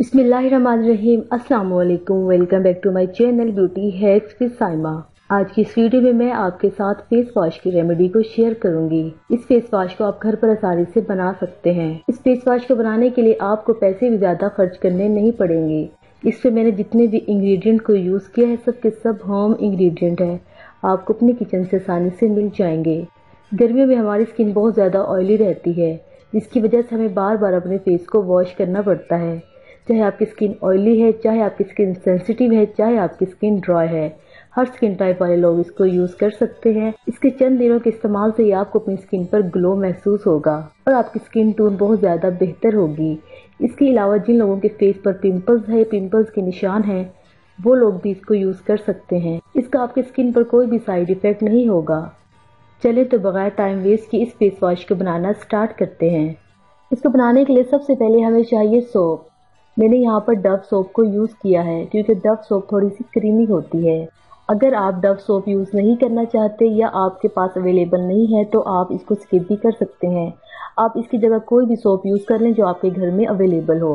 बिस्मिल्लाहिर्रहमानिर्रहीम। अस्सलाम वालेकुम। Welcome back to my channel beauty hacks with Saima. आज की इस वीडियो में मैं आपके साथ फेस वॉश की रेमेडी को शेयर करूंगी। इस फेस वॉश को आप घर पर आसानी से बना सकते हैं। इस फेस वॉश को बनाने के लिए आपको पैसे भी ज्यादा खर्च करने नहीं पड़ेंगे। इससे मैंने जितने भी इंग्रेडिएंट को यूज किया है सब के सब होम इंग्रेडिएंट है, आपको अपने किचन से आसानी से मिल जाएंगे। गर्मियों में हमारी स्किन बहुत ज्यादा ऑयली रहती है, जिसकी वजह से हमें बार बार अपने फेस को वॉश करना पड़ता है। चाहे आपकी स्किन ऑयली है, चाहे आपकी स्किन सेंसिटिव है, चाहे आपकी स्किन ड्राई है, हर स्किन टाइप वाले लोग इसको यूज कर सकते हैं। इसके चंद दिनों के इस्तेमाल से ही आपको अपनी स्किन पर ग्लो महसूस होगा और आपकी स्किन टोन बहुत ज्यादा बेहतर होगी। इसके अलावा जिन लोगों के फेस पर पिंपल्स है, पिंपल्स के निशान है, वो लोग भी इसको यूज कर सकते हैं। इसका आपकी स्किन पर कोई भी साइड इफेक्ट नहीं होगा। चले तो बगैर टाइम वेस्ट किए इस फेस वॉश को बनाना स्टार्ट करते हैं। इसको बनाने के लिए सबसे पहले हमें चाहिए सोप। मैंने यहाँ पर डव सोप को यूज़ किया है क्योंकि डव सोप थोड़ी सी क्रीमी होती है। अगर आप डव सोप यूज़ नहीं करना चाहते या आपके पास अवेलेबल नहीं है तो आप इसको स्किप भी कर सकते हैं। आप इसकी जगह कोई भी सोप यूज़ कर लें जो आपके घर में अवेलेबल हो।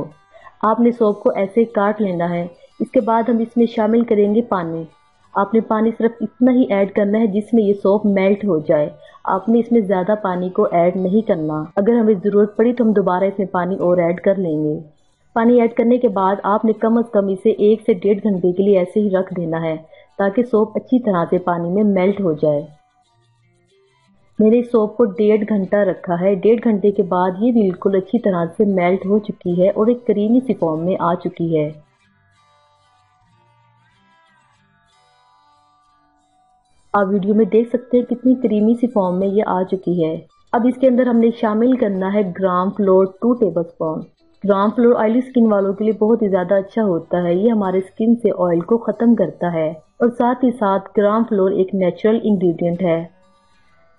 आपने सोप को ऐसे काट लेना है। इसके बाद हम इसमें शामिल करेंगे पानी। आपने पानी सिर्फ इतना ही ऐड करना है जिसमें ये सोप मेल्ट हो जाए। आपने इसमें ज़्यादा पानी को ऐड नहीं करना। अगर हमें ज़रूरत पड़ी तो हम दोबारा इसमें पानी और ऐड कर लेंगे। पानी ऐड करने के बाद आपने कम से कम इसे 1 से 1.5 घंटे के लिए ऐसे ही रख देना है ताकि सोप अच्छी तरह से पानी में मेल्ट हो जाए। मैंने इस सोप को 1.5 घंटा रखा है। 1.5 घंटे के बाद ये बिल्कुल अच्छी तरह से मेल्ट हो चुकी है और एक क्रीमी सी फॉर्म में आ चुकी है। आप वीडियो में देख सकते हैं कितनी क्रीमी सी फॉर्म में ये आ चुकी है। अब इसके अंदर हमने शामिल करना है ग्राम फ्लोर 2 टेबलस्पून। ग्राम फ्लोर ऑयली स्किन वालों के लिए बहुत ही ज़्यादा अच्छा होता है। ये हमारे स्किन से ऑयल को ख़त्म करता है और साथ ही साथ ग्राम फ्लोर एक नेचुरल इंग्रेडिएंट है।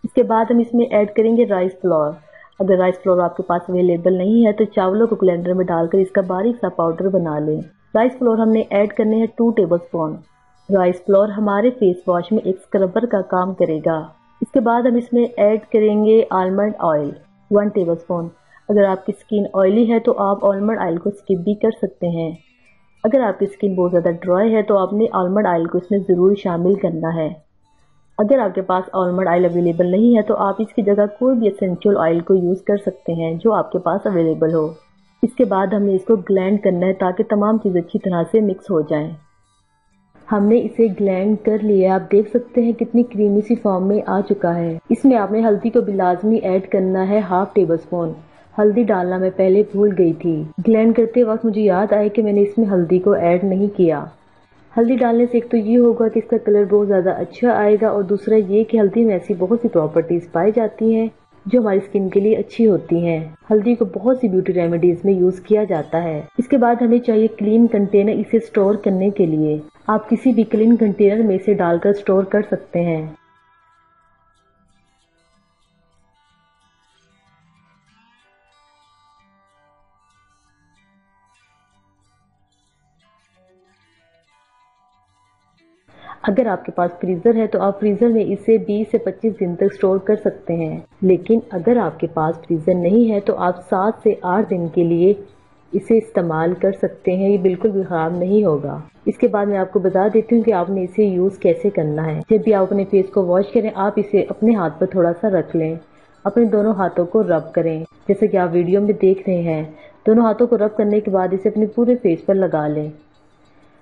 इसके बाद हम इसमें ऐड करेंगे राइस फ्लोर। अगर राइस फ्लोर आपके पास अवेलेबल नहीं है तो चावलों को ब्लेंडर में डालकर इसका बारीक सा पाउडर बना लें। राइस फ्लोर हमने ऐड करने हैं 2 टेबलस्पून। राइस फ्लोर हमारे फेस वॉश में एक स्क्रबर का काम करेगा। इसके बाद हम इसमें ऐड करेंगे आलमंड ऑयल 1 टेबलस्पून। अगर आपकी स्किन ऑयली है तो आप आलमंड ऑयल को स्किप भी कर सकते हैं। अगर आपकी स्किन बहुत ज़्यादा ड्राई है तो आपने आलमंड ऑयल को इसमें ज़रूर शामिल करना है। अगर आपके पास आलमंड ऑयल अवेलेबल नहीं है तो आप इसकी जगह कोई भी एसेंशियल ऑयल को यूज़ कर सकते हैं जो आपके पास अवेलेबल हो। इसके बाद हमने इसको ग्लैंड करना है ताकि तमाम चीज़ अच्छी तरह से मिक्स हो जाएं। हमने इसे ग्लैंड कर लिया। आप देख सकते हैं कितनी क्रीमी सी फॉर्म में आ चुका है। इसमें आपने हल्दी को भी लाजमी ऐड करना है 1/2 टेबलस्पून। हल्दी डालना मैं पहले भूल गई थी। ग्लैंड करते वक्त मुझे याद आया कि मैंने इसमें हल्दी को ऐड नहीं किया। हल्दी डालने से एक तो ये होगा कि इसका कलर बहुत ज़्यादा अच्छा आएगा और दूसरा ये कि हल्दी में ऐसी बहुत सी प्रॉपर्टीज़ पाई जाती हैं जो हमारी स्किन के लिए अच्छी होती हैं। हल्दी को बहुत सी ब्यूटी रेमेडीज में यूज़ किया जाता है। इसके बाद हमें चाहिए क्लीन कंटेनर इसे स्टोर करने के लिए। आप किसी भी क्लीन कंटेनर में इसे डालकर स्टोर कर सकते हैं। अगर आपके पास फ्रीज़र है तो आप फ्रीज़र में इसे 20 से 25 दिन तक स्टोर कर सकते हैं। लेकिन अगर आपके पास फ्रीज़र नहीं है तो आप 7 से 8 दिन के लिए इसे इस्तेमाल कर सकते हैं। ये बिल्कुल भी ख़राब नहीं होगा। इसके बाद मैं आपको बता देती हूँ कि आपने इसे यूज़ कैसे करना है। जब भी आप अपने फेस को वॉश करें आप इसे अपने हाथ पर थोड़ा सा रख लें। अपने दोनों हाथों को रब करें जैसे कि आप वीडियो में देख रहे हैं। दोनों हाथों को रब करने के बाद इसे अपने पूरे फेस पर लगा लें।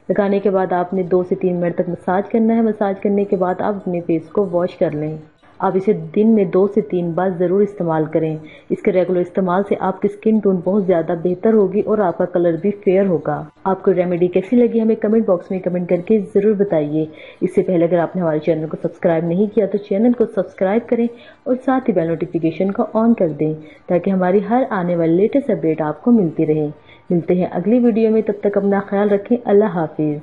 लगाने के बाद आपने 2 से 3 मिनट तक मसाज करना है। मसाज करने के बाद आप अपने फेस को वॉश कर लें। आप इसे दिन में 2 से 3 बार ज़रूर इस्तेमाल करें। इसके रेगुलर इस्तेमाल से आपकी स्किन टोन बहुत ज़्यादा बेहतर होगी और आपका कलर भी फेयर होगा। आपको रेमेडी कैसी लगी हमें कमेंट बॉक्स में कमेंट करके ज़रूर बताइए। इससे पहले अगर आपने हमारे चैनल को सब्सक्राइब नहीं किया तो चैनल को सब्सक्राइब करें और साथ ही बेल नोटिफिकेशन को ऑन कर दें ताकि हमारी हर आने वाली लेटेस्ट अपडेट आपको मिलती रहे। मिलते हैं अगली वीडियो में, तब तक अपना ख्याल रखें। अल्लाह हाफिज़।